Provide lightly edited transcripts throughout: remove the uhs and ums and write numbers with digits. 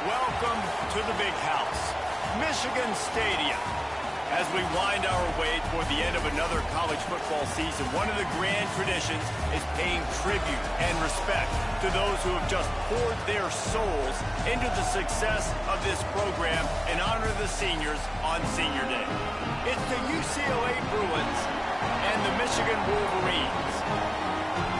Welcome to the big house, Michigan Stadium. As we wind our way toward the end of another college football season, one of the grand traditions is paying tribute and respect to those who have just poured their souls into the success of this program and honor the seniors on Senior Day. It's the UCLA Bruins and the Michigan Wolverines.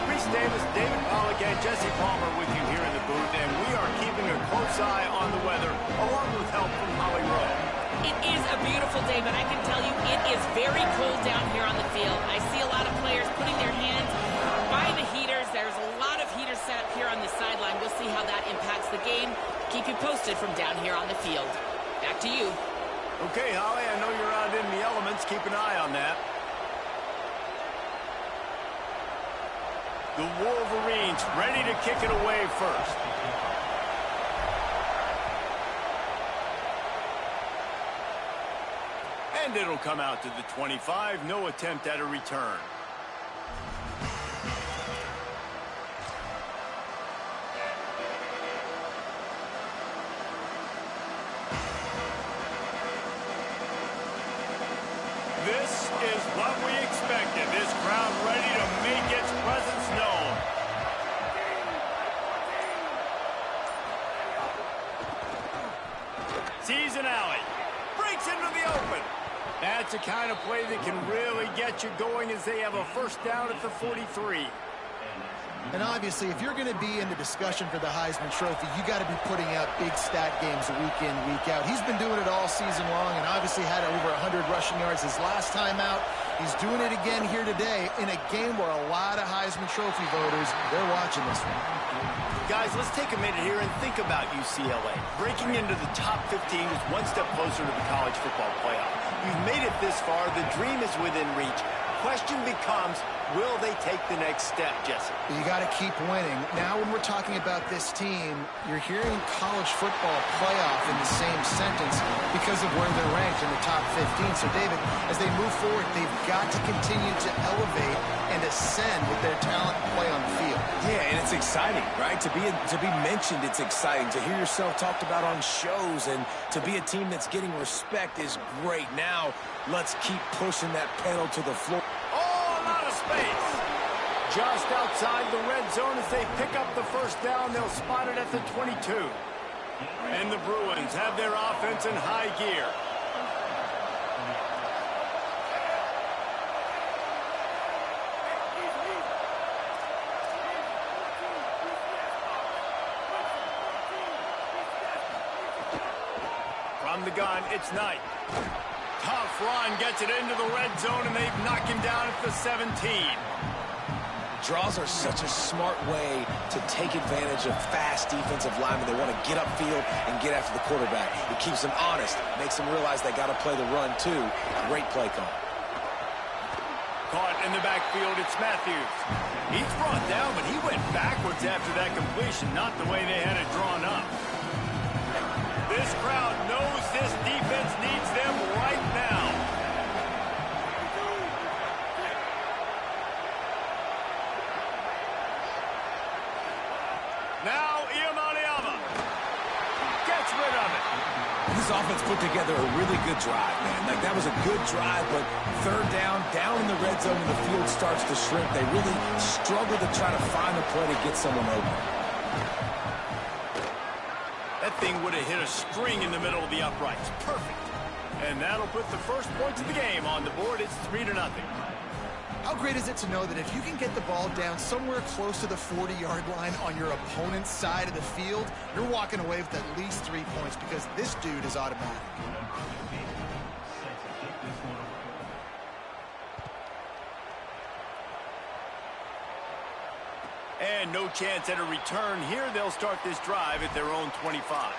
Reese Davis, David Pollack, and Jesse Palmer with you here in the booth, and we are keeping a close eye on the weather, along with help from Holly Rowe. It is a beautiful day, but I can tell you it is very cold down here on the field. I see a lot of players putting their hands by the heaters. There's a lot of heaters set up here on the sideline. We'll see how that impacts the game. Keep you posted from down here on the field. Back to you. Okay, Holly, I know you're out in the elements. Keep an eye on that. The Wolverines ready to kick it away first. And it'll come out to the 25. No attempt at a return. This is what we expected. This crowd ready to make its presence known. Sees an alley. Breaks into the open. That's the kind of play that can really get you going as they have a first down at the 43. And obviously, if you're going to be in the discussion for the Heisman Trophy, you got to be putting out big stat games week in, week out. He's been doing it all season long and obviously had over 100 rushing yards his last time out. He's doing it again here today in a game where a lot of Heisman Trophy voters, they're watching this one. Guys, let's take a minute here and think about UCLA. Breaking into the top 15 is one step closer to the college football playoff. You've made it this far. The dream is within reach. Question becomes, will they take the next step, Jesse? You got to keep winning. Now when we're talking about this team, you're hearing college football playoff in the same sentence because of where they're ranked in the top 15. So, David, as they move forward, they've got to continue to elevate and ascend with their talent and play on the field. Yeah, and it's exciting, right? To be mentioned, it's exciting. To hear yourself talked about on shows and to be a team that's getting respect is great. Now, let's keep pushing that pedal to the floor. Oh, a lot of space. Just outside the red zone as they pick up the first down. They'll spot it at the 22. And the Bruins have their offense in high gear. From the gun, it's Knight. Tough run, gets it into the red zone, and they've knocked him down at the 17. Draws are such a smart way to take advantage of fast defensive linemen. They want to get upfield and get after the quarterback. It keeps them honest, makes them realize they got to play the run too. Great play call. Caught in the backfield, it's Matthews. He's brought down, but he went backwards after that completion, not the way they had it drawn up. This crowd knows this defense needs them right now. Now, Iamaleava gets rid of it. This offense put together a really good drive, man. Like, that was a good drive, but third down in the red zone, and the field starts to shrink. They really struggle to try to find a play to get someone open. That thing would have hit a string in the middle of the uprights. Perfect. And that'll put the first points of the game on the board. It's 3-0. How great is it to know that if you can get the ball down somewhere close to the 40-yard line on your opponent's side of the field, you're walking away with at least 3 points because this dude is automatic. And no chance at a return here. They'll start this drive at their own 25.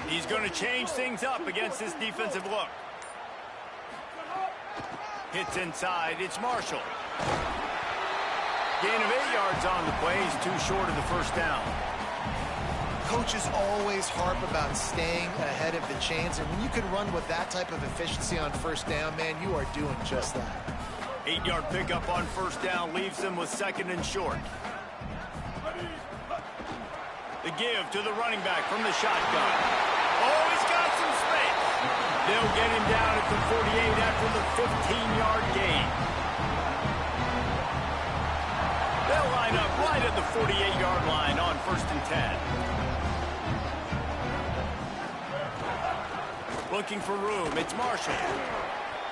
He's going to change things up against this defensive look. Hits inside. It's Marshall. Gain of 8 yards on the play. He's too short of the first down. coaches always harp about staying ahead of the chains, and when you can run with that type of efficiency on first down, man, you are doing just that. 8-yard pickup on first down leaves them with 2nd and short. The give to the running back from the shotgun. Oh, he's got some space. They'll get him down at the 48 after the 15-yard gain. They'll line up right at the 48-yard line on 1st and 10. Looking for room. It's Marshall.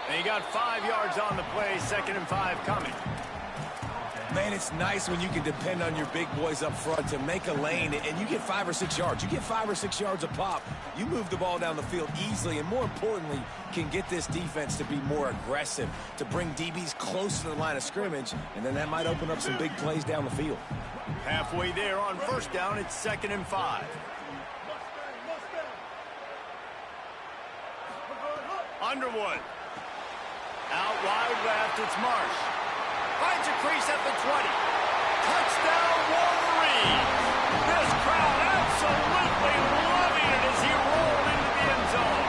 And he got 5 yards on the play. 2nd and 5 coming. Man, it's nice when you can depend on your big boys up front to make a lane, and you get 5 or 6 yards. You get 5 or 6 yards a pop. You move the ball down the field easily, and more importantly, can get this defense to be more aggressive, to bring DBs close to the line of scrimmage, and then that might open up some big plays down the field. Halfway there on first down, it's 2nd and 5. Underwood. Out wide left, it's Marsh. Finds a crease at the 20. Touchdown, Wolverine! This crowd absolutely loving it as he rolled into the end zone.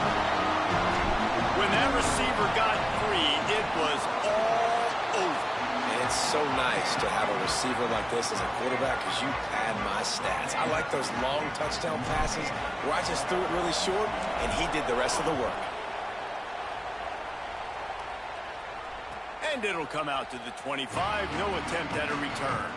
When that receiver got free, it was all over. And it's so nice to have a receiver like this as a quarterback because you pad my stats. I like those long touchdown passes where I just threw it really short, and he did the rest of the work. And it'll come out to the 25. No attempt at a return.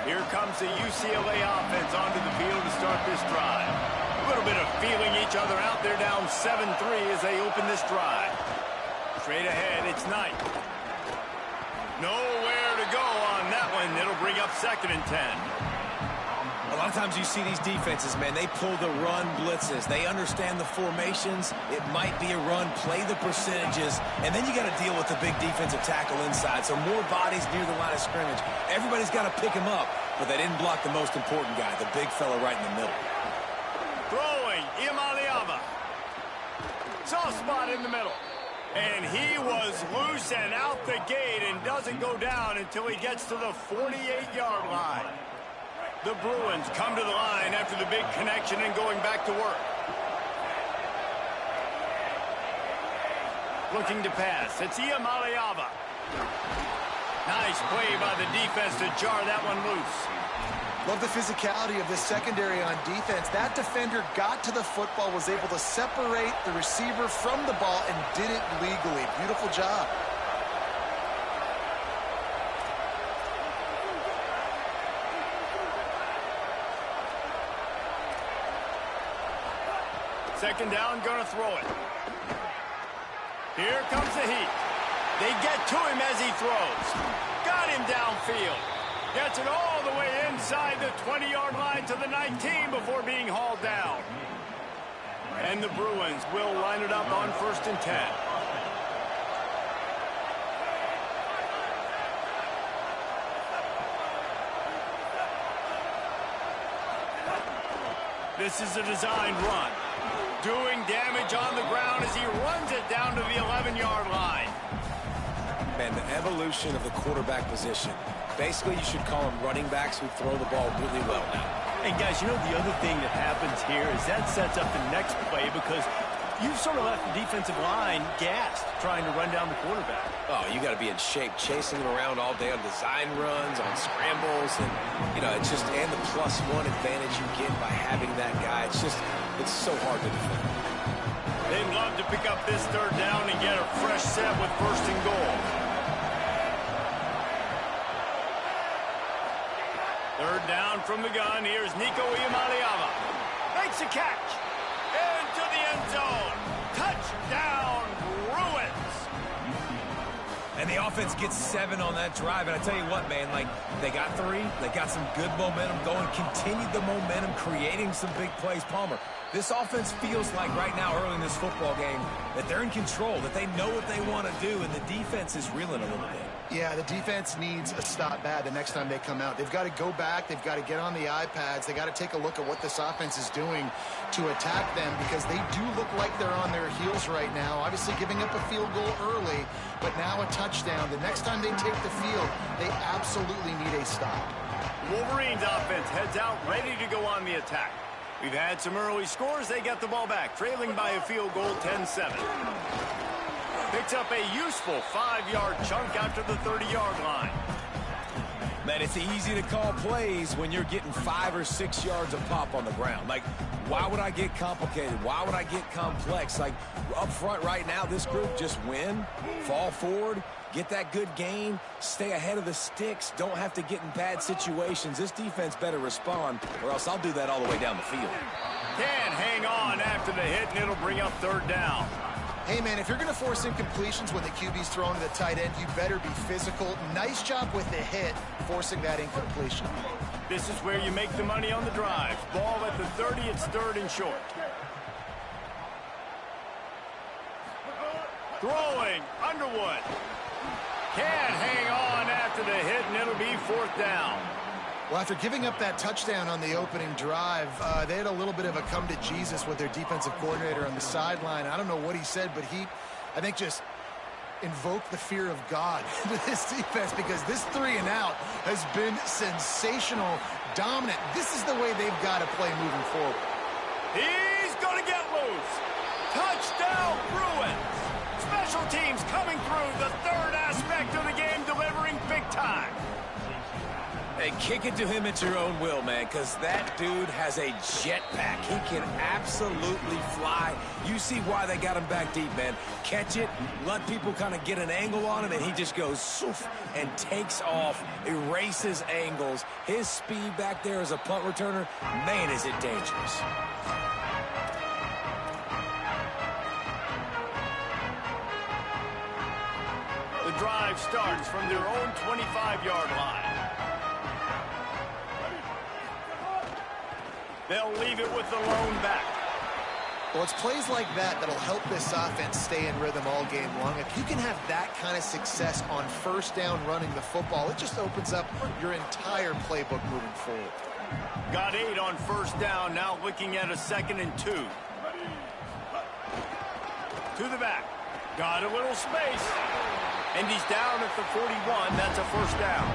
Here comes the UCLA offense onto the field to start this drive. A little bit of feeling each other out. They're down 7-3 as they open this drive. Straight ahead, it's Knight. Nowhere to go on that one. It'll bring up 2nd and 10. A lot of times you see these defenses, man, they pull the run blitzes. They understand the formations. It might be a run, play the percentages, and then you got to deal with the big defensive tackle inside. So more bodies near the line of scrimmage. Everybody's got to pick him up, but they didn't block the most important guy, the big fella right in the middle. Throwing, Imaliava. Soft spot in the middle. And he was loose and out the gate and doesn't go down until he gets to the 48-yard line. The Bruins come to the line after the big connection and going back to work. Looking to pass. It's Iamaleava. Nice play by the defense to jar that one loose. Love the physicality of this secondary on defense. That defender got to the football, was able to separate the receiver from the ball, and did it legally. Beautiful job. Second down, gonna throw it. Here comes the heat. They get to him as he throws. Got him downfield. Gets it all the way inside the 20-yard line to the 19 before being hauled down. And the Bruins will line it up on 1st and 10. This is a designed run. Doing damage on the ground as he runs it down to the 11-yard line. Man, the evolution of the quarterback position. Basically, you should call them running backs who throw the ball really well now. And guys, you know the other thing that happens here is that sets up the next play because you've sort of left the defensive line gassed trying to run down the quarterback. Oh, you got to be in shape, chasing him around all day on design runs, on scrambles, and, you know, it's just, and the +1 advantage you get by having that guy. It's just, it's so hard to defend. They'd love to pick up this 3rd down and get a fresh set with 1st and goal. 3rd down from the gun. Here's Nico Iamaleava. Makes a catch. Into the end zone. Touchdown, Bruins. And the offense gets 7 on that drive. And I tell you what, man, like, they got 3. They got some good momentum going. Continued the momentum, creating some big plays. Palmer, This offense feels like right now early in this football game that they're in control, that they know what they want to do, and the defense is reeling a little bit. Yeah, the defense needs a stop bad the next time they come out. They've got to go back. They've got to get on the iPads. They got to take a look at what this offense is doing to attack them, because they do look like they're on their heels right now. Obviously giving up a field goal early, but now a touchdown. The next time they take the field, they absolutely need a stop. Wolverines offense heads out, ready to go on the attack. We've had some early scores. They got the ball back, trailing by a field goal, 10-7. Picks up a useful 5-yard chunk after the 30-yard line. Man, it's easy to call plays when you're getting 5 or 6 yards of pop on the ground. Like, why would I get complicated? Why would I get complex? Like, up front right now, this group just win, fall forward, get that good gain, stay ahead of the sticks, don't have to get in bad situations. This defense better respond, or else I'll do that all the way down the field. Can hang on after the hit, and it'll bring up 3rd down. Hey, man, if you're going to force incompletions when the QB's throwing to the tight end, you better be physical. Nice job with the hit, forcing that incompletion. This is where you make the money on the drive. Ball at the 30, it's 3rd and short. Throwing, Underwood. Can't hang on after the hit, and it'll be 4th down. Well, after giving up that touchdown on the opening drive, they had a little bit of a come to Jesus with their defensive coordinator on the sideline. I don't know what he said, but he, I think, just invoked the fear of God into this defense, because this 3 and out has been sensational, dominant. This is the way they've got to play moving forward. He's going to get loose. Touchdown, Bruins. Special teams coming through, the 3rd aspect of the game, delivering big time. Hey, kick it to him at your own will, man, because that dude has a jetpack. He can absolutely fly. You see why they got him back deep, man. Catch it, let people kind of get an angle on him, and he just goes soof and takes off, erases angles. His speed back there as a punt returner, man, is it dangerous. The drive starts from their own 25-yard line. They'll leave it with the lone back. Well, it's plays like that that'll help this offense stay in rhythm all game long. If you can have that kind of success on 1st down running the football, it just opens up your entire playbook moving forward. Got 8 on 1st down, now looking at a 2nd and 2. To the back. Got a little space. And he's down at the 41. That's a 1st down.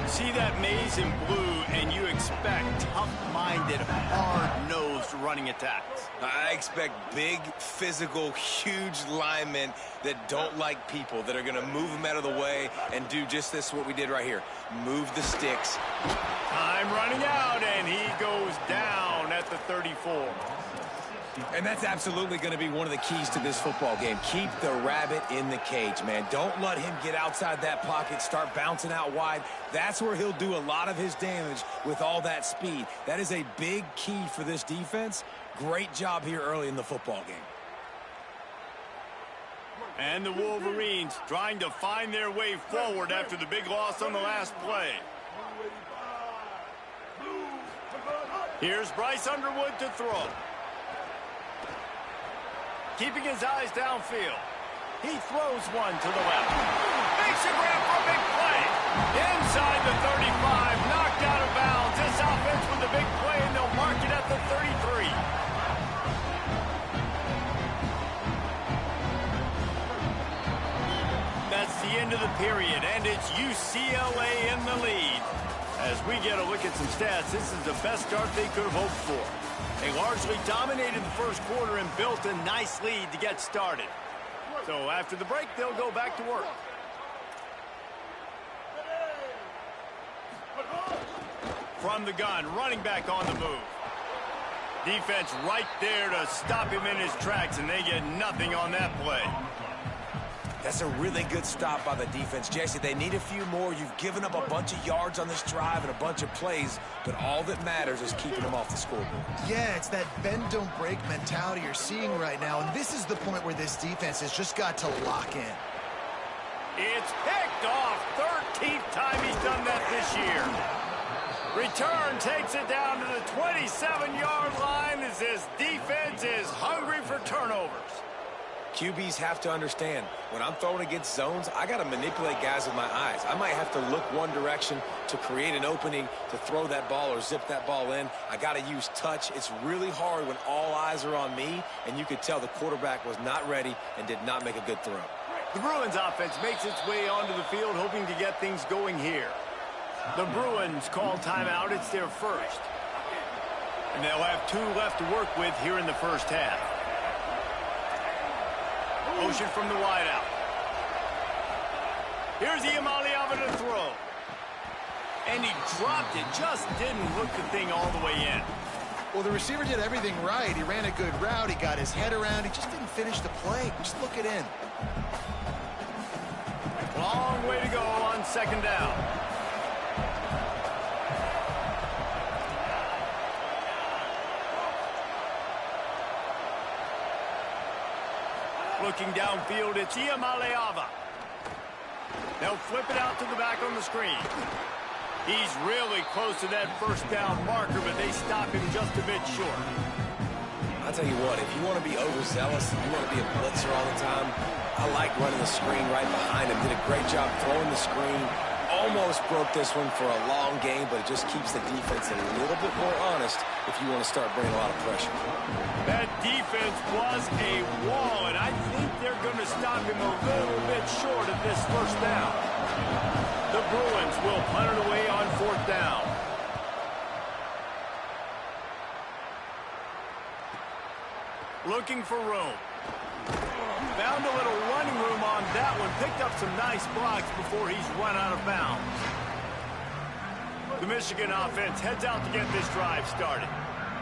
See that maze in blue, and you expect tough-minded, hard-nosed running attacks. I expect big, physical, huge linemen that don't like people, that are going to move them out of the way and do just this, what we did right here. Move the sticks. Time running out, and he goes down at the 34. And that's absolutely going to be one of the keys to this football game. Keep the rabbit in the cage, man. Don't let him get outside that pocket, start bouncing out wide. That's where he'll do a lot of his damage with all that speed. That is a big key for this defense. Great job here early in the football game. And the Wolverines trying to find their way forward after the big loss on the last play. Here's Bryce Underwood to throw. Keeping his eyes downfield. He throws one to the left. Makes a grab for a big play. Inside the 35, knocked out of bounds. This offense with a big play, and they'll mark it at the 33. That's the end of the period, and it's UCLA in the lead. As we get a look at some stats, this is the best start they could have hoped for. They largely dominated the 1st quarter and built a nice lead to get started. So after the break, they'll go back to work. From the gun, running back on the move. Defense right there to stop him in his tracks, and they get nothing on that play. That's a really good stop by the defense. Jesse, they need a few more. You've given up a bunch of yards on this drive and a bunch of plays, but all that matters is keeping them off the scoreboard. Yeah, it's that bend, don't break mentality you're seeing right now, and this is the point where this defense has just got to lock in. It's picked off. 13th time he's done that this year. Return takes it down to the 27-yard line as this defense is hungry for turnovers. QBs have to understand, when I'm throwing against zones, I got to manipulate guys with my eyes. I might have to look one direction to create an opening to throw that ball or zip that ball in. I got to use touch. It's really hard when all eyes are on me, and you could tell the quarterback was not ready and did not make a good throw. The Bruins offense makes its way onto the field, hoping to get things going here. The Bruins call timeout. It's their first. And they'll have 2 left to work with here in the first half. Motion from the wideout. Here's Iamaleava to throw. And he dropped it. Just didn't hook the thing all the way in. Well, the receiver did everything right. He ran a good route. He got his head around. He just didn't finish the play. Just look it in. Long way to go on second down. Looking downfield, it's Iamaleava. They'll flip it out to the back on the screen. He's really close to that first down marker, but they stop him just a bit short. I'll tell you what, if you want to be overzealous, if you want to be a blitzer all the time, I like running the screen right behind him. Did a great job throwing the screen. Almost broke this one for a long game, but it just keeps the defense a little bit more honest if you want to start bringing a lot of pressure. That defense was a wall, and I think they're going to stop him a little bit short of this first down. The Bruins will punt it away on fourth down. Looking for room. Found a little running room on that one. Picked up some nice blocks before he's run out of bounds. The Michigan offense heads out to get this drive started.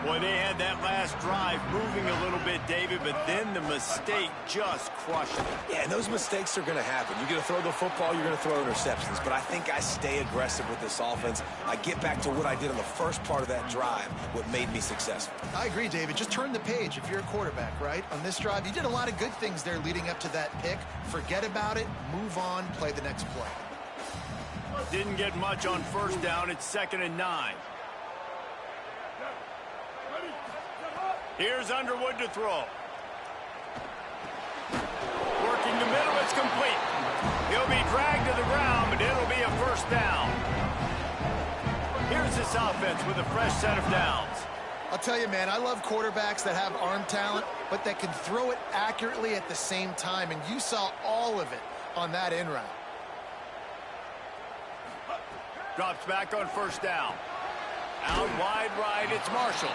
Boy, they had that last drive moving a little bit, David, but then the mistake just crushed it. Yeah, and those mistakes are going to happen. You're going to throw the football, you're going to throw interceptions. But I think I stay aggressive with this offense. I get back to what I did on the first part of that drive, what made me successful. I agree, David. Just turn the page if you're a quarterback, right? On this drive, you did a lot of good things there leading up to that pick. Forget about it, move on, play the next play. Didn't get much on first down. It's 2nd and 9. Here's Underwood to throw. Working the middle, it's complete. He'll be dragged to the ground, but it'll be a first down. Here's this offense with a fresh set of downs. I'll tell you, man, I love quarterbacks that have arm talent, but that can throw it accurately at the same time, and you saw all of it on that in route. Drops back on first down. Out wide right, it's Marshall.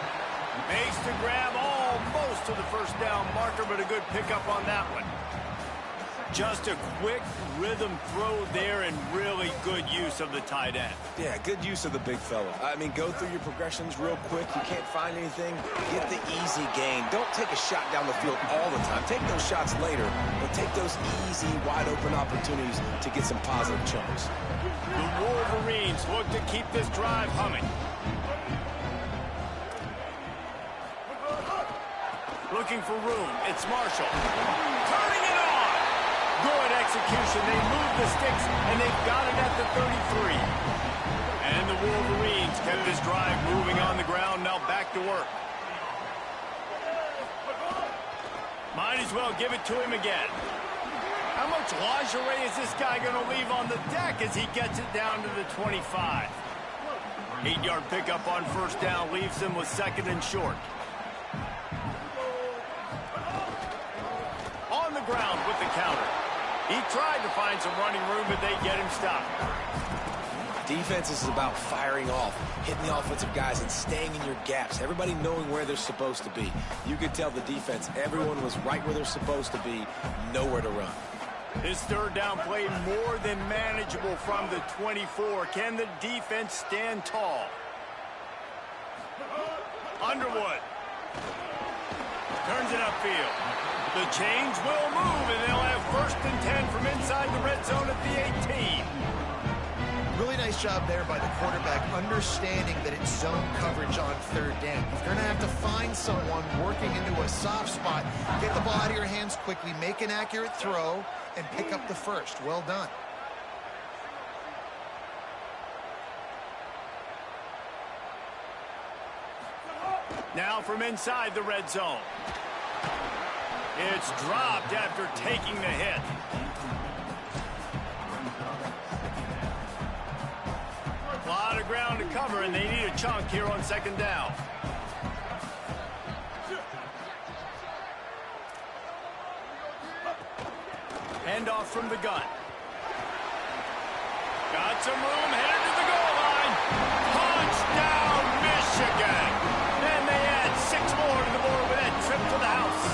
Makes the grab almost to the first down marker, but a good pickup on that one. Just a quick rhythm throw there and really good use of the tight end. Yeah, good use of the big fella. I mean, go through your progressions real quick. You can't find anything. Get the easy gain. Don't take a shot down the field all the time. Take those shots later, but take those easy, wide-open opportunities to get some positive chunks. The Wolverines look to keep this drive humming. Looking for room. It's Marshall. Turning it on. Good execution. They move the sticks, and they've got it at the 33. And the Wolverines kept this drive moving on the ground. Now back to work. Might as well give it to him again. How much lingerie is this guy going to leave on the deck as he gets it down to the 25? 8-yard pickup on first down leaves him with 2nd and short. On the ground with the counter. He tried to find some running room, but they get him stopped. Defense is about firing off, hitting the offensive guys and staying in your gaps. Everybody knowing where they're supposed to be. You could tell the defense, everyone was right where they're supposed to be, nowhere to run. His third down play more than manageable from the 24. Can the defense stand tall? Underwood. Turns it upfield. The chains will move, and they'll have 1st and 10 from inside the red zone at the 18. Really nice job there by the quarterback, understanding that it's zone coverage on 3rd down. You're going to have to find someone working into a soft spot, get the ball out of your hands quickly, make an accurate throw, and pick up the first. Well done. Now from inside the red zone. It's dropped after taking the hit. A lot of ground to cover, and they need a chunk here on second down. Handoff from the gun. Got some room, headed to the goal line. Touchdown, Michigan! And they add 6 more to the board with that trip to the house.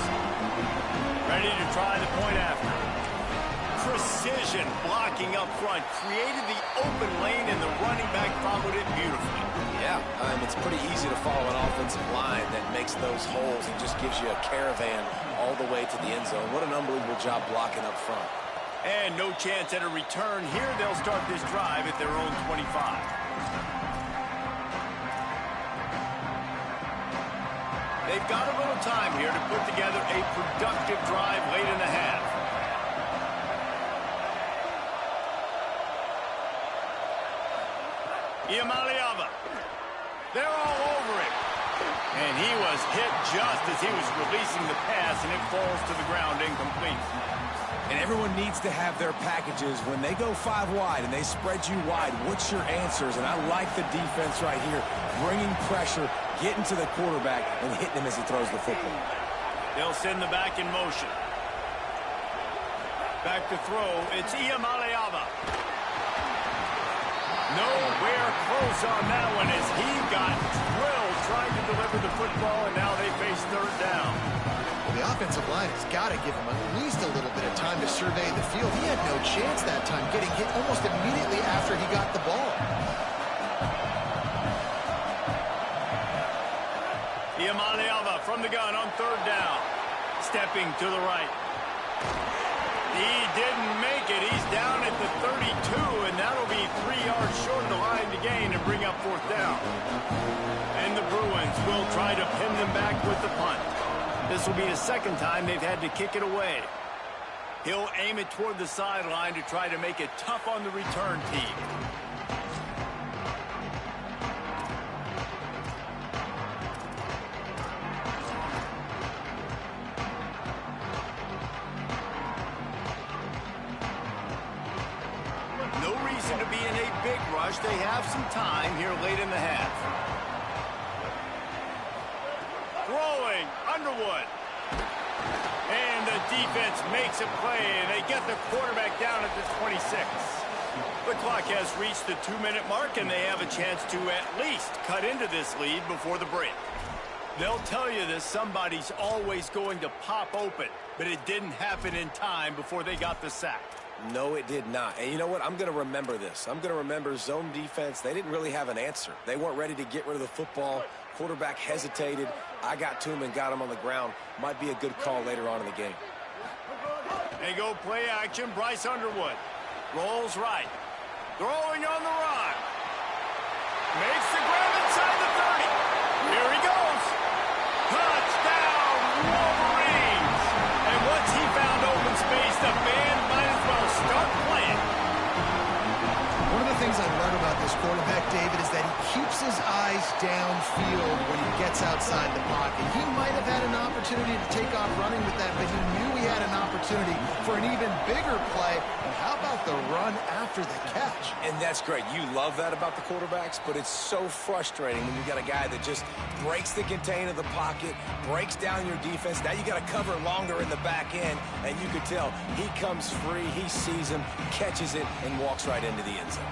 Ready to try the point after. Precision blocking up front created the open lane, and the running back followed it beautifully. Yeah, it's pretty easy to follow an offensive line that makes those holes and just gives you a caravan all the way to the end zone. What an unbelievable job blocking up front. And no chance at a return here. They'll start this drive at their own 25. They've got a little time here to put together a productive drive late in the half. Iamaleava. They're all over him. And he was hit just as he was releasing the pass, and it falls to the ground incomplete. And everyone needs to have their packages. When they go 5 wide and they spread you wide, what's your answers? And I like the defense right here, bringing pressure, getting to the quarterback, and hitting him as he throws the football. They'll send the back in motion. Back to throw. It's Iamaleava. Nowhere close on that one as he got drilled trying to deliver the football, and now they face third down. Well, the offensive line has got to give him at least a little bit of time to survey the field. He had no chance that time, getting hit almost immediately after he got the ball. Iamaleava from the gun on third down. Stepping to the right. He didn't make it. He's down at the 32, and that'll be 3 yards short of the line to gain and bring up fourth down. And the Bruins will try to pin them back with the punt. This will be the second time they've had to kick it away. He'll aim it toward the sideline to try to make it tough on the return team. No reason to be in a big rush. They have some time here late in the half. Throwing, Underwood. And the defense makes a play. They get the quarterback down at the 26. The clock has reached the 2-minute mark, and they have a chance to at least cut into this lead before the break. They'll tell you this, somebody's always going to pop open, but it didn't happen in time before they got the sack. No, it did not. And you know what? I'm going to remember this. I'm going to remember zone defense. They didn't really have an answer. They weren't ready to get rid of the football. Quarterback hesitated. I got to him and got him on the ground. Might be a good call later on in the game. They go play action. Bryce Underwood rolls right. Throwing on the run. Makes the grab inside the 30. Here he goes. Touchdown, Wolverines. And once he found open space, the band might as well start playing. One of the things I love about this quarterback, David, is that he keeps his eyes downfield when he gets outside the pocket. He might have had an opportunity to take off running with that, but he knew he had an opportunity for an even bigger play. And how about the run after the catch? And that's great. You love that about the quarterbacks, but it's so frustrating when you got a guy that just breaks the contain of the pocket, breaks down your defense. Now you got to cover longer in the back end, and you could tell he comes free, he sees him, catches it, and walks right into the end zone.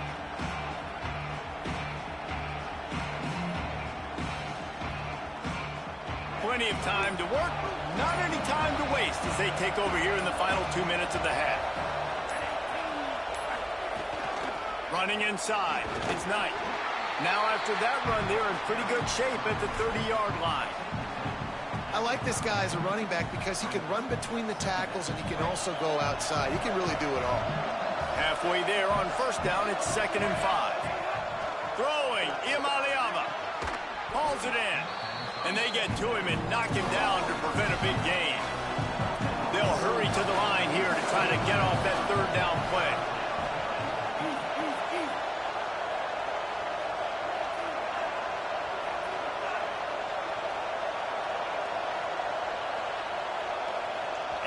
Plenty of time to work, not any time to waste as they take over here in the final 2 minutes of the half. Running inside, it's Knight. Now after that run, they're in pretty good shape at the 30-yard line. I like this guy as a running back because he can run between the tackles and he can also go outside. He can really do it all. Halfway there on first down, it's 2nd and 5. Throwing, Iamaleava hauls it in. And they get to him and knock him down to prevent a big gain. They'll hurry to the line here to try to get off that third down play.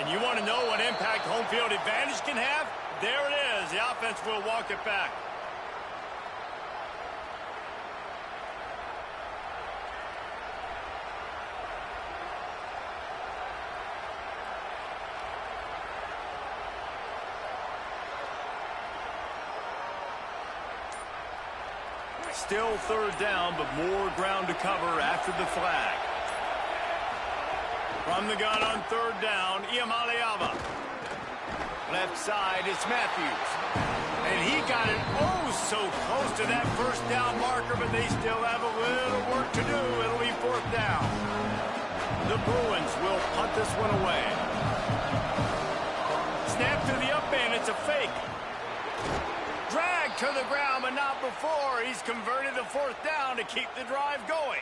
And you want to know what impact home field advantage can have? There it is. The offense will walk it back. Still third down, but more ground to cover after the flag. From the gun on third down, Iamaleava. Left side, it's Matthews. And he got it so close to that first down marker, but they still have a little work to do. It'll be fourth down. The Bruins will punt this one away. Snap to the up end, it's a fake. Drag to the ground, but not before. He's converted the fourth down to keep the drive going.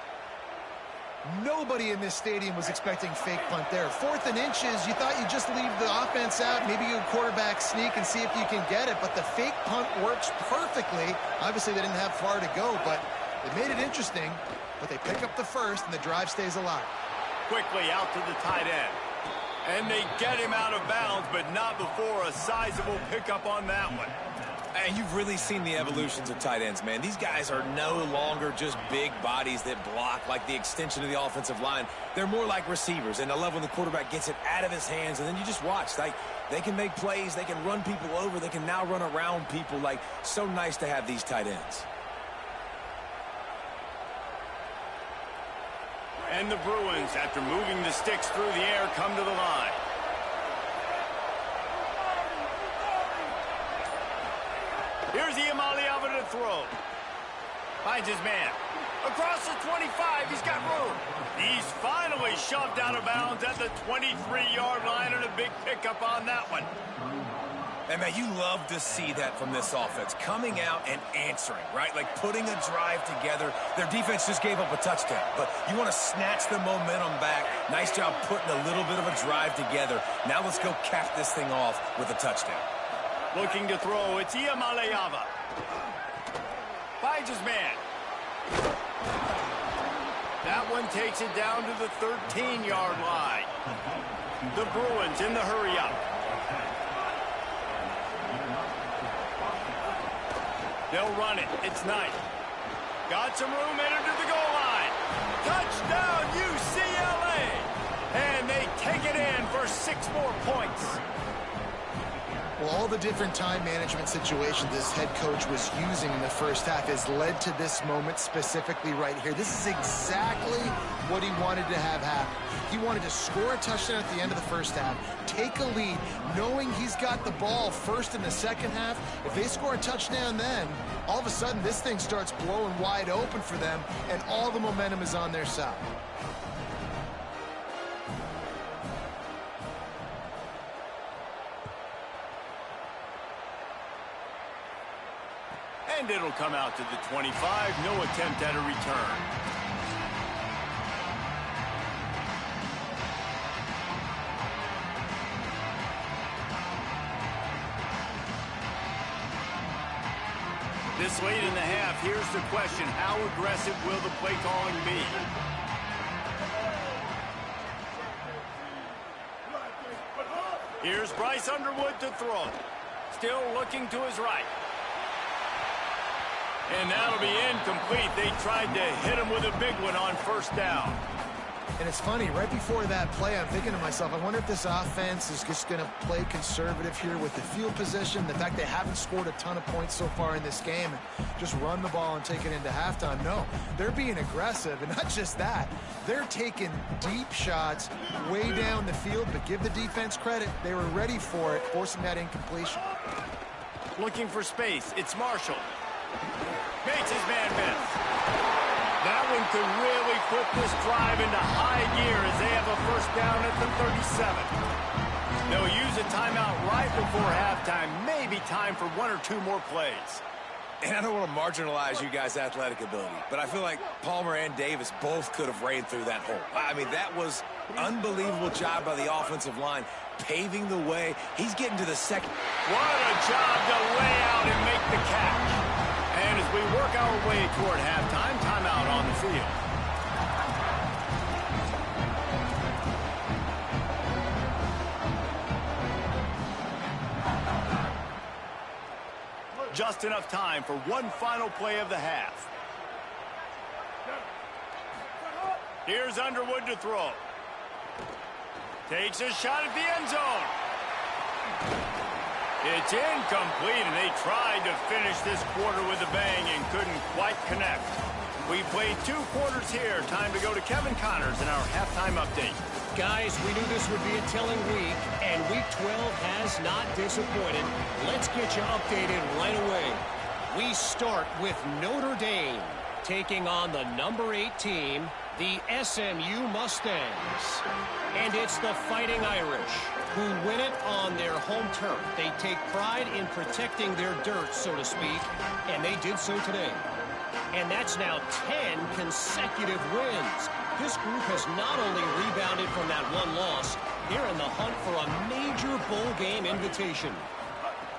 Nobody in this stadium was expecting fake punt there. 4th and inches, you thought you'd just leave the offense out, maybe you quarterback sneak and see if you can get it, but the fake punt works perfectly. Obviously, they didn't have far to go, but they made it interesting, but they pick up the first, and the drive stays alive. Quickly out to the tight end. And they get him out of bounds, but not before a sizable pickup on that one. And you've really seen the evolutions of tight ends, man. These guys are no longer just big bodies that block like the extension of the offensive line. They're more like receivers, and I love when the quarterback gets it out of his hands, and then you just watch. Like, they can make plays, they can run people over, they can now run around people. Like, so nice to have these tight ends. And the Bruins, after moving the sticks through the air, come to the line. Here's Iamaleava to throw. Finds his man. Across the 25, he's got room. He's finally shoved out of bounds at the 23-yard line, and a big pickup on that one. And, man, you love to see that from this offense. Coming out and answering, right? Like putting a drive together. Their defense just gave up a touchdown, but you want to snatch the momentum back. Nice job putting a little bit of a drive together. Now let's go cap this thing off with a touchdown. Looking to throw, it's Iamaleava. Finds his man. That one takes it down to the 13-yard line. The Bruins in the hurry-up. They'll run it. It's Knight. Got some room, entered to the goal line. Touchdown, UCLA! And they take it in for 6 more points. Well, all the different time management situations this head coach was using in the first half has led to this moment specifically right here. This is exactly what he wanted to have happen. He wanted to score a touchdown at the end of the first half, take a lead, knowing he's got the ball first in the second half. If they score a touchdown then, all of a sudden this thing starts blowing wide open for them, and all the momentum is on their side. And it'll come out to the 25. No attempt at a return. This late in the half, here's the question. How aggressive will the play calling be? Here's Bryce Underwood to throw. Still looking to his right. And that'll be incomplete. They tried to hit him with a big one on first down. And it's funny, right before that play, I'm thinking to myself, I wonder if this offense is just going to play conservative here with the field position, the fact they haven't scored a ton of points so far in this game, and just run the ball and take it into halftime. No, they're being aggressive, and not just that. They're taking deep shots way down the field, but give the defense credit. They were ready for it, forcing that incompletion. Looking for space. It's Marshall. Makes his man miss. That one could really put this drive into high gear as they have a first down at the 37. They'll use a timeout right before halftime. Maybe time for 1 or 2 more plays. And I don't want to marginalize you guys' athletic ability, but I feel like Palmer and Davis both could have ran through that hole. I mean, that was unbelievable job by the offensive line, paving the way. He's getting to the second. What a job to lay out and make the catch. And as we work our way toward halftime, timeout on the field. Just enough time for one final play of the half. Here's Underwood to throw. Takes a shot at the end zone. It's incomplete, and they tried to finish this quarter with a bang and couldn't quite connect. We played 2 quarters here. Time to go to Kevin Connors in our halftime update. Guys, we knew this would be a telling week, and Week 12 has not disappointed. Let's get you updated right away. We start with Notre Dame taking on the number 8 team, the SMU Mustangs. And it's the Fighting Irish who win it on their home turf. They take pride in protecting their dirt, so to speak, and they did so today. And that's now 10 consecutive wins. This group has not only rebounded from that one loss, they're in the hunt for a major bowl game invitation.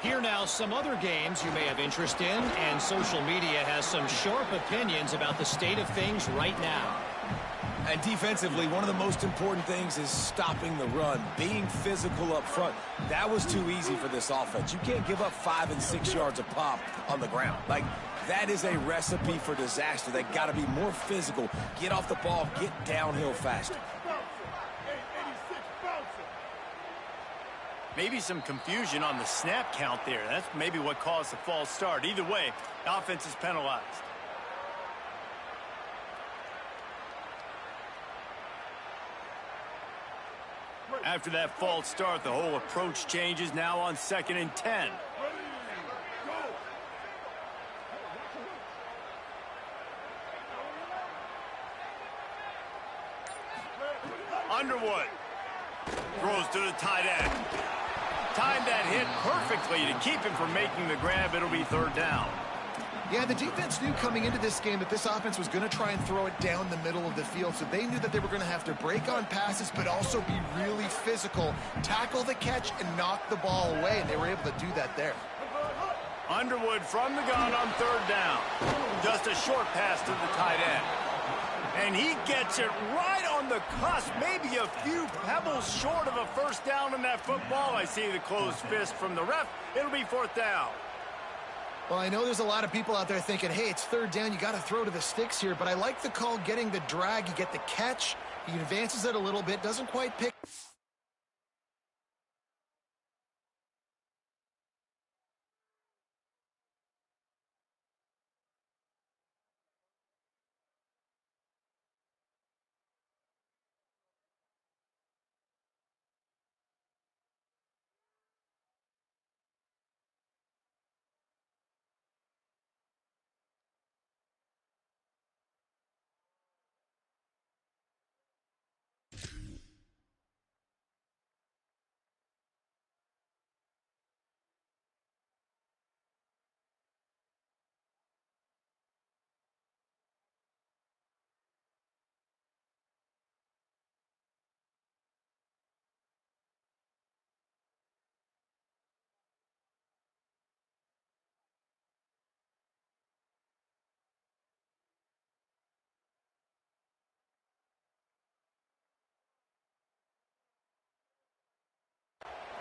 Here now, some other games you may have interest in, and social media has some sharp opinions about the state of things right now. And defensively, one of the most important things is stopping the run, being physical up front. That was too easy for this offense. You can't give up 5 and 6 yards a pop on the ground. Like, that is a recipe for disaster. They got to be more physical, get off the ball, get downhill faster. Maybe some confusion on the snap count there. That's maybe what caused the false start. Either way, the offense is penalized. After that false start, the whole approach changes now on 2nd and 10. Underwood throws to the tight end. Timed that hit perfectly to keep him from making the grab. It'll be 3rd down. Yeah, the defense knew coming into this game that this offense was going to try and throw it down the middle of the field, so they knew that they were going to have to break on passes but also be really physical, tackle the catch, and knock the ball away, and they were able to do that there. Underwood from the gun on 3rd down. Just a short pass to the tight end. And he gets it right on the cusp, maybe a few pebbles short of a 1st down in that football. I see the closed fist from the ref. It'll be 4th down. Well, I know there's a lot of people out there thinking, hey, it's 3rd down, you got to throw to the sticks here, but I like the call getting the drag. You get the catch, he advances it a little bit, doesn't quite pick.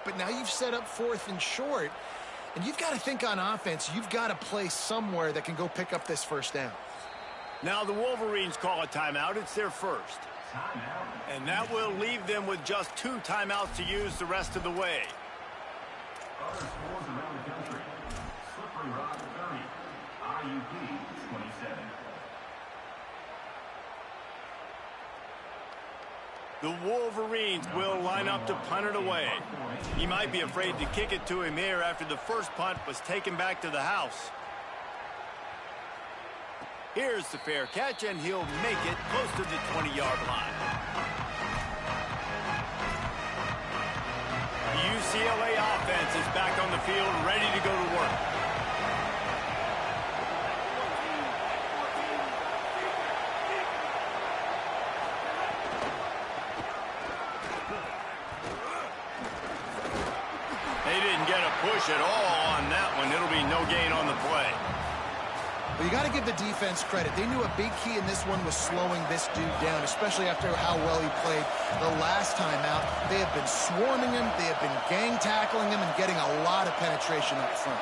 But now you've set up 4th and short, and you've got to think on offense. You've got to play somewhere that can go pick up this 1st down. Now the Wolverines call a timeout. It's their 1st. And that will leave them with just 2 timeouts to use the rest of the way. The Wolverines will line up to punt it away. He might be afraid to kick it to him here after the first punt was taken back to the house. Here's the fair catch, and he'll make it close to the 20-yard line. The UCLA offense is back on the field, ready to go to work. They didn't get a push at all on that one. It'll be no gain on the play. Well, you got to give the defense credit. They knew a big key in this one was slowing this dude down, especially after how well he played the last time out. They have been swarming him. They have been gang tackling him and getting a lot of penetration up front.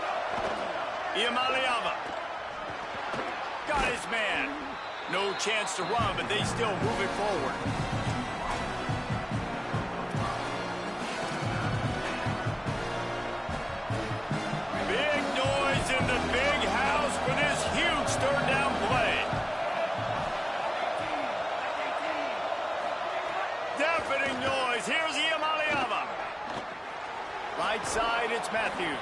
Iamaleava. Got his man. No chance to run, but they still move it forward. Big noise in the big house for this huge third down play. Deafening noise. Here's Iamaleava. Right side, it's Matthews.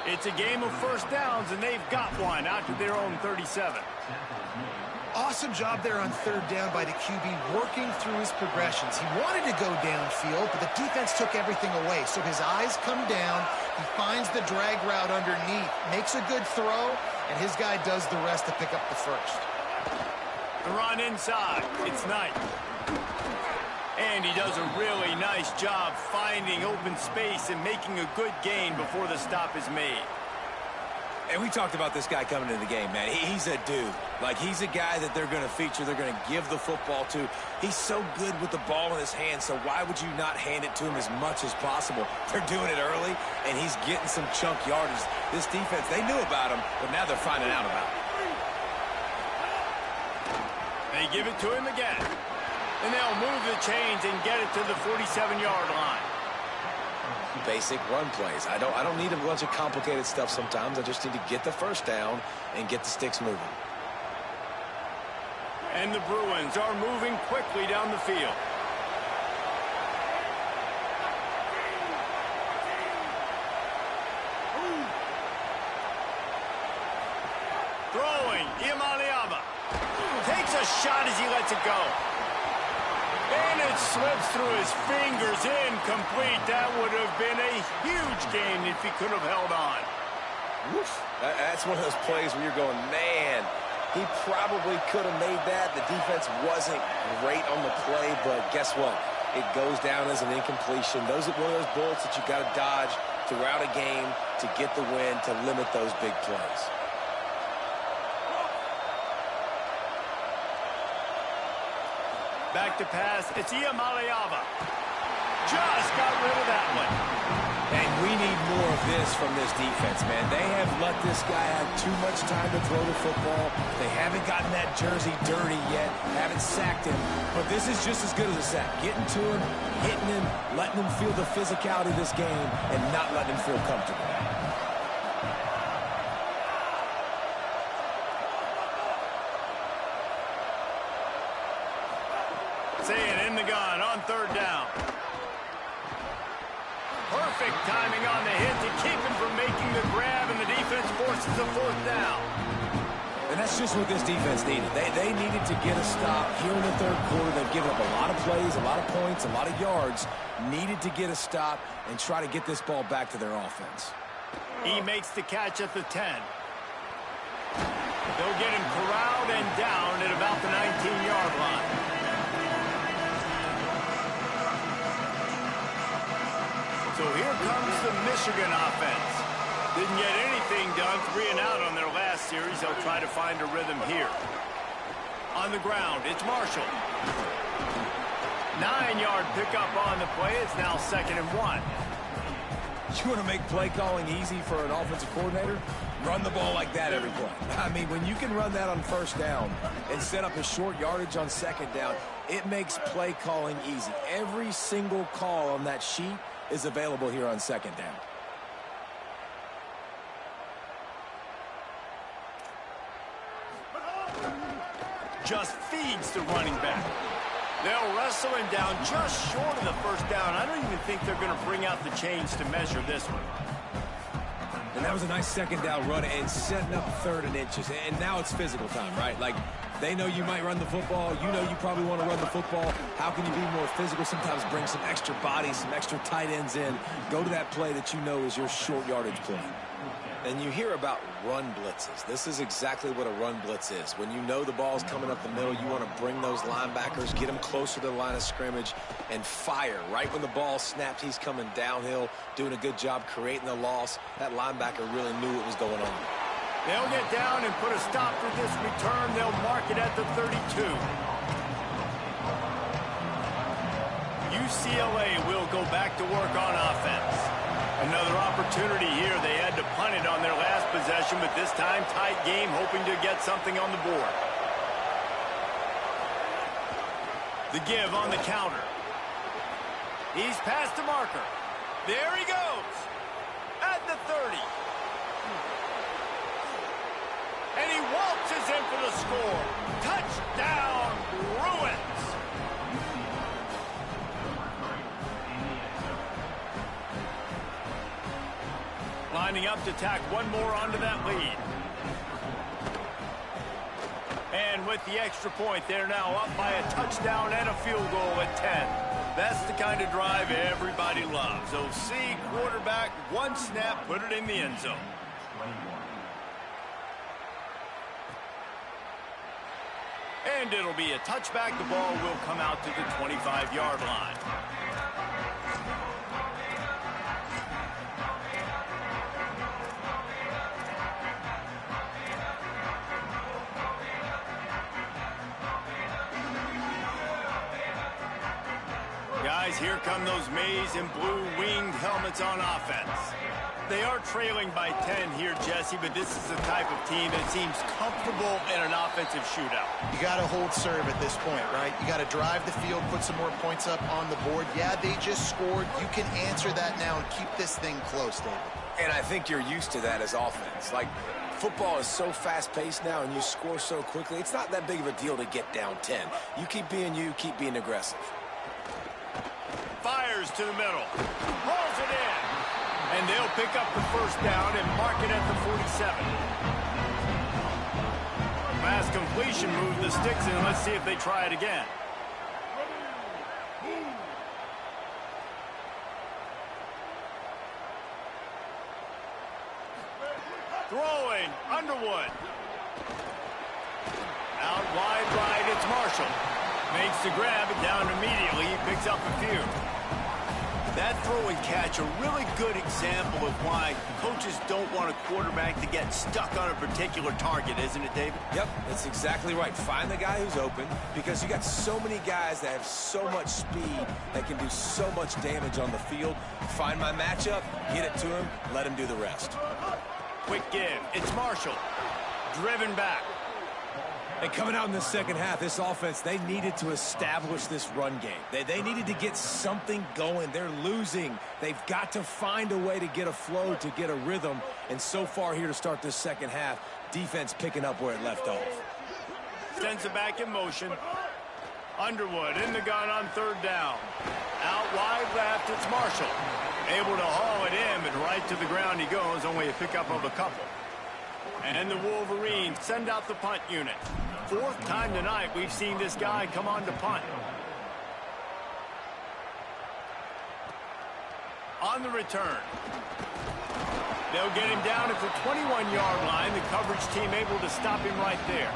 It's a game of first downs, and they've got one out to their own 37. Awesome job there on third down by the QB, working through his progressions. He wanted to go downfield, but the defense took everything away. So his eyes come down. He finds the drag route underneath, makes a good throw, and his guy does the rest to pick up the first. The run inside. It's Knight. And he does a really nice job finding open space and making a good gain before the stop is made. And we talked about this guy coming into the game, man. He's a dude. Like, he's a guy that they're going to feature, they're going to give the football to. He's so good with the ball in his hand, so why would you not hand it to him as much as possible? They're doing it early, and he's getting some chunk yardage. This defense, they knew about him, but now they're finding out about him. They give it to him again. And they'll move the chains and get it to the 47-yard line. Basic run plays. I don't need a bunch of complicated stuff sometimes. I just need to get the first down and get the sticks moving. And the Bruins are moving quickly down the field. Throwing, Iamaleava. Takes a shot as he lets it go. And it slips through his fingers, incomplete. That would have been a huge gain if he could have held on. Woof. That's one of those plays where you're going, man, he probably could have made that. The defense wasn't great on the play, but guess what? It goes down as an incompletion. Those are one of those bullets that you got to dodge throughout a game to get the win, to limit those big plays. Back to pass. It's Iamaleava. Just got rid of that one. And we need more of this from this defense, man. They have let this guy have too much time to throw the football. They haven't gotten that jersey dirty yet, haven't sacked him. But this is just as good as a sack. Getting to him, hitting him, letting him feel the physicality of this game, and not letting him feel comfortable. Saying in the gun on third down. Perfect timing on the hit to keep him from making the grab, and the defense forces a fourth down. And that's just what this defense needed. They needed to get a stop here in the third quarter. They've given up a lot of plays, a lot of points, a lot of yards. Needed to get a stop and try to get this ball back to their offense. He makes the catch at the 10. They'll get him corralled and down at about the 19-yard line. So here comes the Michigan offense. Didn't get anything done, 3 and out on their last series. They'll try to find a rhythm here. On the ground, it's Marshall. 9-yard pickup on the play. It's now 2nd and 1. You want to make play calling easy for an offensive coordinator? Run the ball like that every play. I mean, when you can run that on first down and set up a short yardage on second down, it makes play calling easy. Every single call on that sheet is available here on second down. Just feeds the running back. They'll wrestle him down just short of the first down. I don't even think they're going to bring out the chains to measure this one. And that was a nice second down run and setting up 3rd and inches. And now it's physical time, right? Like, they know you might run the football. You know you probably want to run the football. How can you be more physical? Sometimes bring some extra bodies, some extra tight ends in. Go to that play that you know is your short yardage play. And you hear about run blitzes. This is exactly what a run blitz is. When you know the ball's coming up the middle, you want to bring those linebackers, get them closer to the line of scrimmage, and fire. Right when the ball snaps, he's coming downhill, doing a good job creating the loss. That linebacker really knew what was going on. They'll get down and put a stop to this return. They'll mark it at the 32. UCLA will go back to work on offense. Another opportunity here. They had to punt it on their last possession, but this time tight game, hoping to get something on the board. The give on the counter. He's past the marker. There he goes. At the 30. And he waltzes in for the score. Touchdown, Bruins. Lining up to tack one more onto that lead. And with the extra point, they're now up by a touchdown and a field goal at 10. That's the kind of drive everybody loves. OC, quarterback, one snap, put it in the end zone. And it'll be a touchback. The ball will come out to the 25-yard line. Guys, here come those maize and blue winged helmets on offense. They are trailing by 10 here, Jesse, but this is the type of team that seems comfortable in an offensive shootout. You got to hold serve at this point, right? You got to drive the field, put some more points up on the board. Yeah, they just scored. You can answer that now and keep this thing close, David. And I think you're used to that as offense. Like, football is so fast-paced now and you score so quickly, it's not that big of a deal to get down 10. You, keep being aggressive. Fires to the middle. Rolls it in. And they'll pick up the first down and mark it at the 47. Fast completion, move the sticks in. Let's see if they try it again. Throwing, Underwood. Out wide right, it's Marshall. Makes the grab, and down immediately. He picks up a few. That throw and catch, a really good example of why coaches don't want a quarterback to get stuck on a particular target, isn't it, David? Yep, that's exactly right. Find the guy who's open, because you got so many guys that have so much speed that can do so much damage on the field. Find my matchup, get it to him, let him do the rest. Quick give. It's Marshall. Driven back. And coming out in the second half, this offense, they needed to establish this run game. They needed to get something going. They're losing. They've got to find a way to get a flow, to get a rhythm. And so far here to start this second half, defense picking up where it left off. Sends it back in motion. Underwood in the gun on third down. Out wide left, it's Marshall. Able to haul it in, but right to the ground he goes. Only a pickup of a couple. And the Wolverines send out the punt unit. Fourth time tonight we've seen this guy come on to punt. On the return. They'll get him down at the 21-yard line. The coverage team able to stop him right there.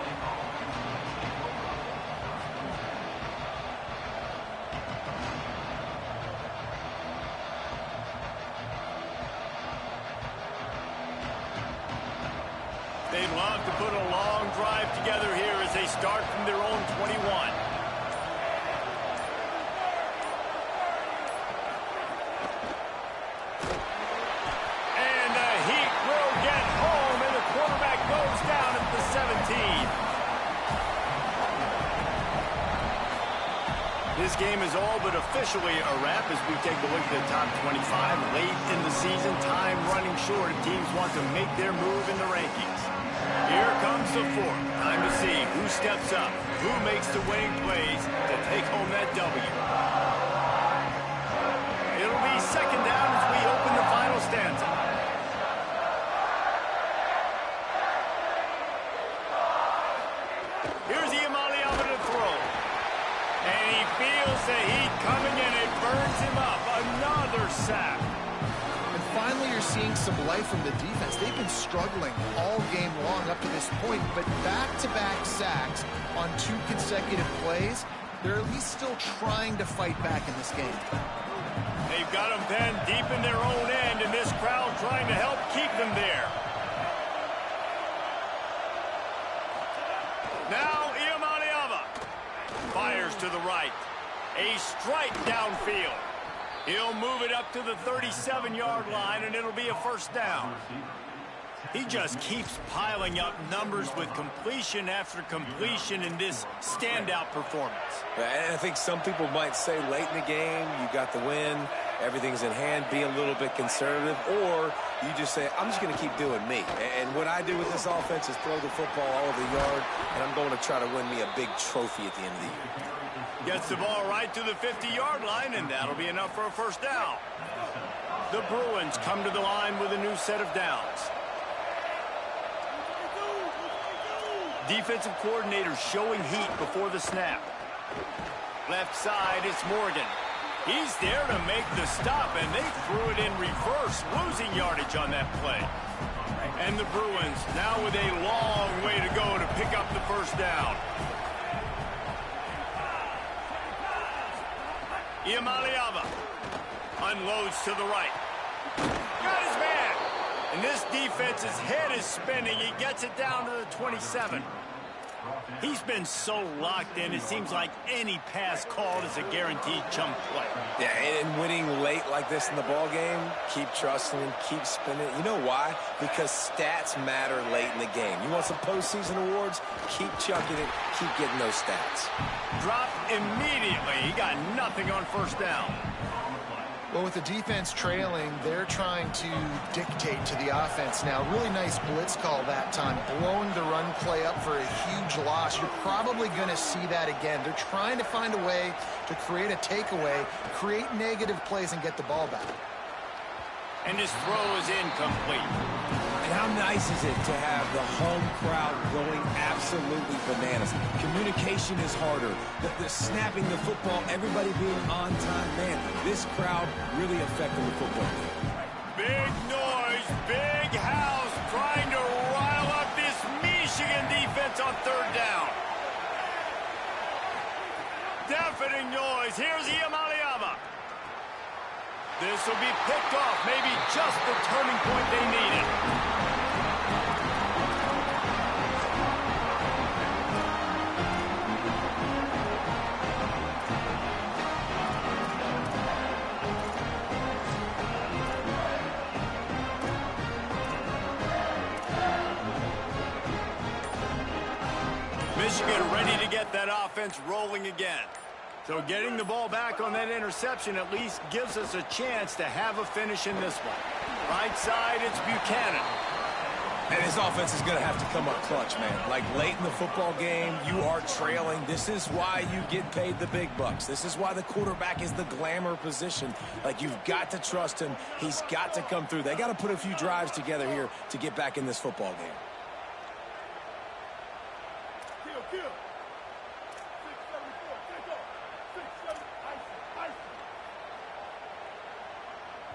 They'd love to put a long drive together here as they start from their own 21. And the Heat will get home, and the quarterback goes down at the 17. This game is all but officially a wrap as we take a look at the top 25. Late in the season, time running short, and teams want to make their move in the rankings. Here comes the fourth. Time to see who steps up, who makes the winning plays to take home that W. It'll be second down as we open the final stanza. Here's Iamaleava to throw. And he feels the heat coming and it burns him up. Another sack. Finally, you're seeing some life from the defense. They've been struggling all game long up to this point, but back-to-back sacks on 2 consecutive plays, they're at least still trying to fight back in this game. They've got them pinned deep in their own end, and this crowd trying to help keep them there. Now, Iamaleava fires to the right. A strike downfield. He'll move it up to the 37-yard line, and it'll be a first down. He just keeps piling up numbers with completion after completion in this standout performance. And I think some people might say late in the game, you got the win, everything's in hand, be a little bit conservative, or you just say, I'm just going to keep doing me. And what I do with this offense is throw the football all over the yard, and I'm going to try to win me a big trophy at the end of the year. Gets the ball right to the 50-yard line, and that'll be enough for a first down. The Bruins come to the line with a new set of downs. Defensive coordinator showing heat before the snap. Left side, it's Morgan. He's there to make the stop, and they threw it in reverse, losing yardage on that play. And the Bruins now with a long way to go to pick up the first down. Iamaleava unloads to the right. Got his man. And this defense's head is spinning. He gets it down to the 27. He's been so locked in, it seems like any pass called is a guaranteed chunk play. Yeah, and winning late like this in the ball game, keep trusting him, keep spinning. You know why? Because stats matter late in the game. You want some postseason awards? Keep chucking it, keep getting those stats. Dropped immediately. He got nothing on first down. Well, with the defense trailing, they're trying to dictate to the offense now. Really nice blitz call that time, blowing the run play up for a huge loss. You're probably going to see that again. They're trying to find a way to create a takeaway, create negative plays, and get the ball back. And his throw is incomplete. And how nice is it to have the home crowd going absolutely bananas? Communication is harder. The snapping the football, everybody being on time. Man, this crowd really affecting the football game. Big noise, big house, trying to rile up this Michigan defense on third down. Deafening noise. Here's Iamaleava. This will be picked off, maybe just the turning point they needed. Michigan ready to get that offense rolling again. So getting the ball back on that interception at least gives us a chance to have a finish in this one. Right side, it's Buchanan. And his offense is going to have to come up clutch, man. Like late in the football game, you are trailing. This is why you get paid the big bucks. This is why the quarterback is the glamour position. Like, you've got to trust him. He's got to come through. They got to put a few drives together here to get back in this football game.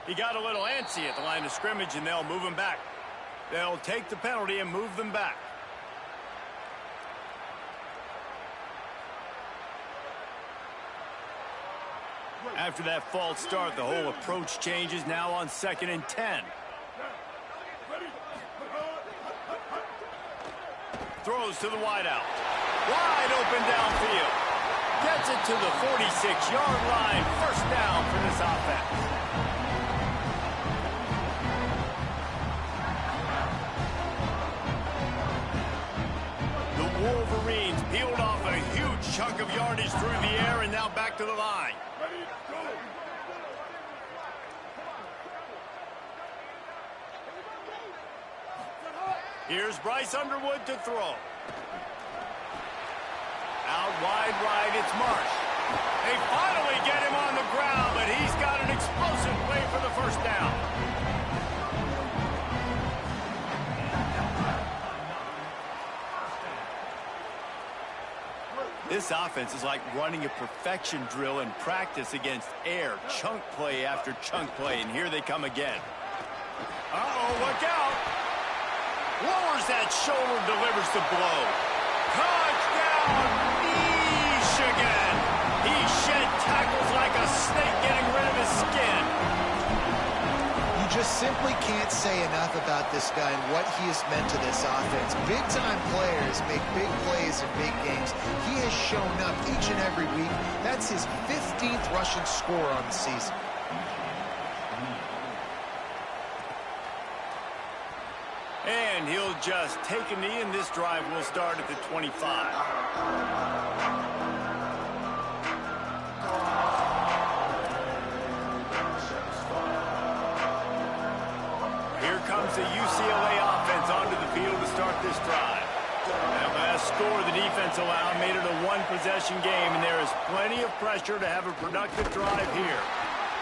He got a little antsy at the line of scrimmage, and they'll move him back. They'll take the penalty and move them back. After that false start, the whole approach changes now on 2nd and 10. Throws to the wideout. Wide open downfield. Gets it to the 46-yard line. First down for this offense. Wolverines peeled off a huge chunk of yardage through the air and now back to the line. Here's Bryce Underwood to throw. Out wide right, it's Marsh. They finally get him on the ground, but he's got an explosive play for the first down. This offense is like running a perfection drill in practice against air. Chunk play after chunk play, and here they come again. Uh-oh, look out. Lowers that shoulder, delivers the blow. Touchdown, Michigan. He shed tackles like a snake getting rid of his skin. You just simply can't say enough about this guy and what he has meant to this offense. Big-time players make big plays in big games. He has shown up each and every week. That's his 15th rushing score on the season. And he'll just take a knee, and this drive will start at the 25. Here comes the UCLA offense onto the field to start this drive. That last score the defense allowed made it a one-possession game, and there is plenty of pressure to have a productive drive here.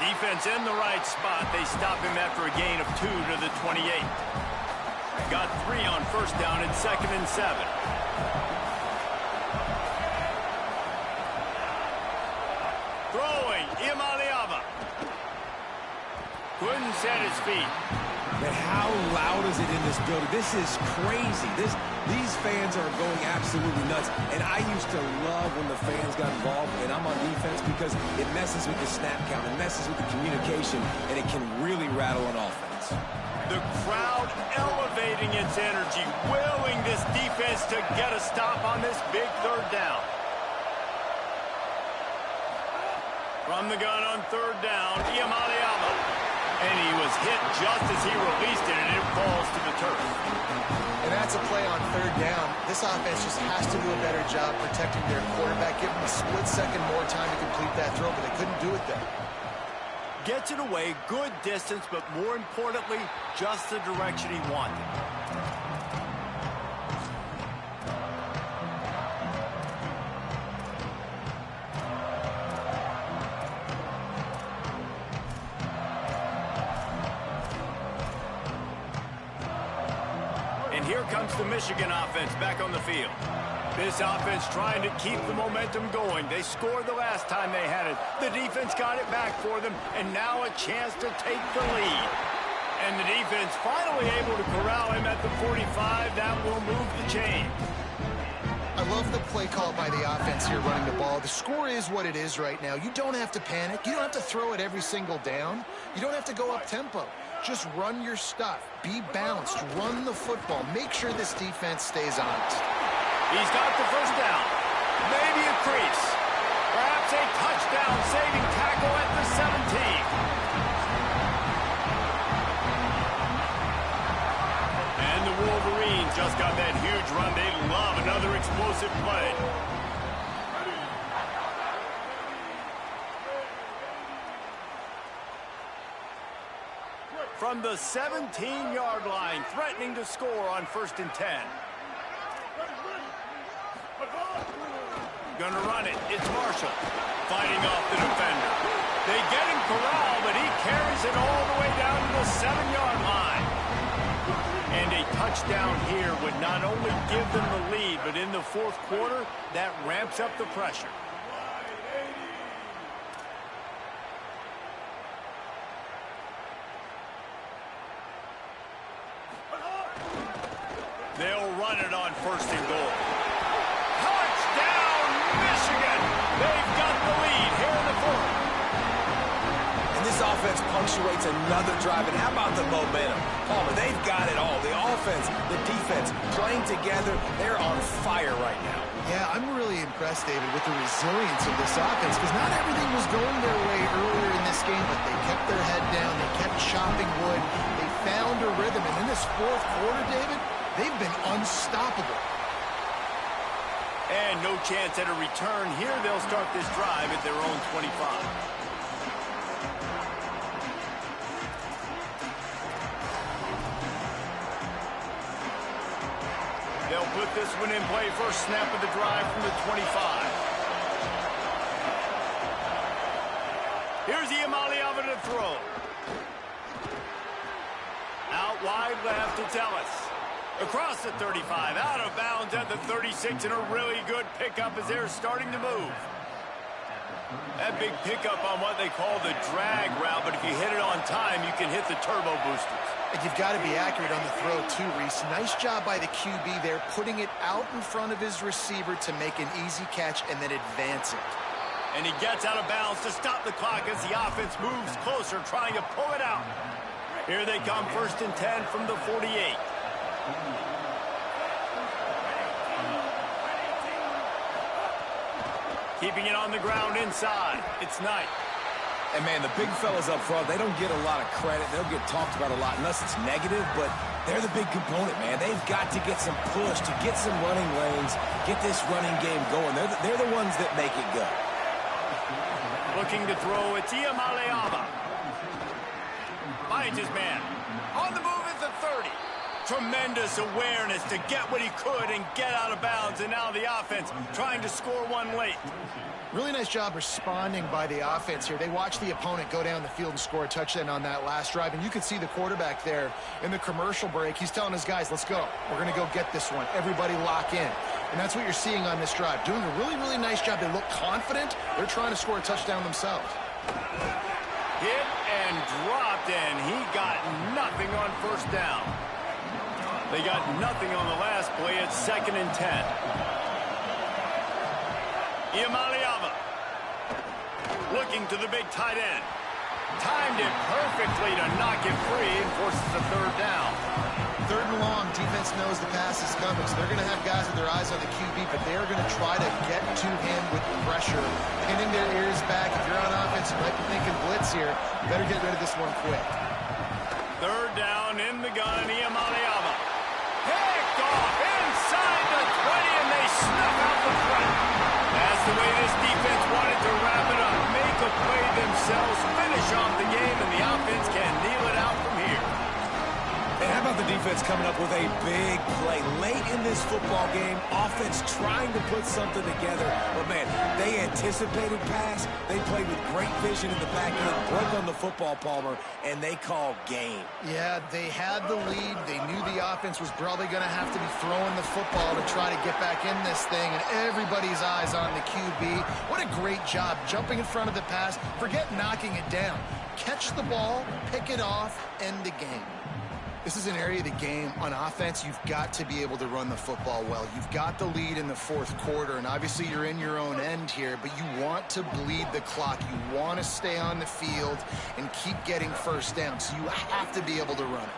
Defense in the right spot. They stop him after a gain of 2 to the 28. Got 3 on first down and 2nd and 7. Throwing, Imaliava. Couldn't set his feet. Man, how loud is it in this building? This is crazy. These fans are going absolutely nuts. And I used to love when the fans got involved, and I'm on defense, because it messes with the snap count, it messes with the communication, and it can really rattle an offense. The crowd elevating its energy, willing this defense to get a stop on this big 3rd down. From the gun on 3rd down, Imaliava. And he was hit just as he released it, and it falls to the turf. And that's a play on 3rd down. This offense just has to do a better job protecting their quarterback. Give him a split second more time to complete that throw, but they couldn't do it there. Gets it away, good distance, but more importantly, just the direction he wanted. And here comes the Michigan offense back on the field. This offense trying to keep the momentum going. They scored the last time they had it. The defense got it back for them, and now a chance to take the lead. And the defense finally able to corral him at the 45. That will move the chain. I love the play call by the offense here running the ball. The score is what it is right now. You don't have to panic. You don't have to throw it every single down. You don't have to go up tempo. Just run your stuff. Be balanced. Run the football. Make sure this defense stays honest. He's got the first down. Maybe a crease. Perhaps a touchdown-saving tackle at the 17. And the Wolverines just got that huge run. They love another explosive play. From the 17-yard line, threatening to score on 1st and 10. Gonna run it. It's Marshall fighting off the defender. They get him corralled, but he carries it all the way down to the 7-yard line. And a touchdown here would not only give them the lead, but in the 4th quarter, that ramps up the pressure. They'll run it on 1st and goal. Touchdown, Michigan! They've got the lead here in the 4th. And this offense punctuates another drive. And how about the momentum? Palmer, they've got it all. The offense, the defense, playing together. They're on fire right now. Yeah, I'm really impressed, David, with the resilience of this offense, because not everything was going their way earlier in this game, but they kept their head down. They kept chopping wood. They found a rhythm. And in this 4th quarter, David, they've been unstoppable. And no chance at a return here. They'll start this drive at their own 25. They'll put this one in play. First snap of the drive from the 25. Here's Imaliava to throw. Out wide left, it's Ellis. Across the 35, out of bounds at the 36, and a really good pickup as they're starting to move. That big pickup on what they call the drag route, but if you hit it on time, you can hit the turbo boosters. And you've got to be accurate on the throw, too, Reese. Nice job by the QB there, putting it out in front of his receiver to make an easy catch and then advance it. And he gets out of bounds to stop the clock as the offense moves closer, trying to pull it out. Here they come, 1st and 10 from the 48. Keeping it on the ground inside. It's Knight. And, man, the big fellas up front, they don't get a lot of credit. They'll get talked about a lot unless it's negative, but They're the big component, man. They've got to get some push, to get some running lanes, get this running game going. They're the ones that make it go. Looking to throw, it's Iamaleava. Finds his man. On the move at the 30. Tremendous awareness to get what he could and get out of bounds. And now the offense trying to score one late. Really nice job responding by the offense here. They watched the opponent go down the field and score a touchdown on that last drive. And you can see the quarterback there in the commercial break. He's telling his guys, let's go. We're going to go get this one. Everybody lock in. And that's what you're seeing on this drive. Doing a really, really nice job. They look confident. They're trying to score a touchdown themselves. Hit and dropped, and he got nothing on first down. They got nothing on the last play. It's 2nd and 10. Iamaleava looking to the big tight end. Timed it perfectly to knock it free and forces a 3rd down. 3rd and long, defense knows the pass is coming, so they're going to have guys with their eyes on the QB, but they're going to try to get to him with pressure, pinning their ears back. If you're on offense, you might be thinking blitz here. You better get rid of this one quick. 3rd down in the gun, Iamaleava. Picked off inside the 20, and they snuff out the front. That's the way this defense wanted to wrap it up. Make a play themselves, finish off the game, and the offense can kneel it out from here. And how about the defense coming up with a big play late in this football game? Offense trying to put something together. But, man, they anticipated pass. They played with great vision in the back end, broke on the football, Palmer, and they called game. Yeah, they had the lead. They knew the offense was probably going to have to be throwing the football to try to get back in this thing, and everybody's eyes on the QB. What a great job jumping in front of the pass. Forget knocking it down. Catch the ball, pick it off, end the game. This is an area of the game on offense. You've got to be able to run the football well. You've got the lead in the 4th quarter, and obviously you're in your own end here, but you want to bleed the clock. You want to stay on the field and keep getting first down, so you have to be able to run it.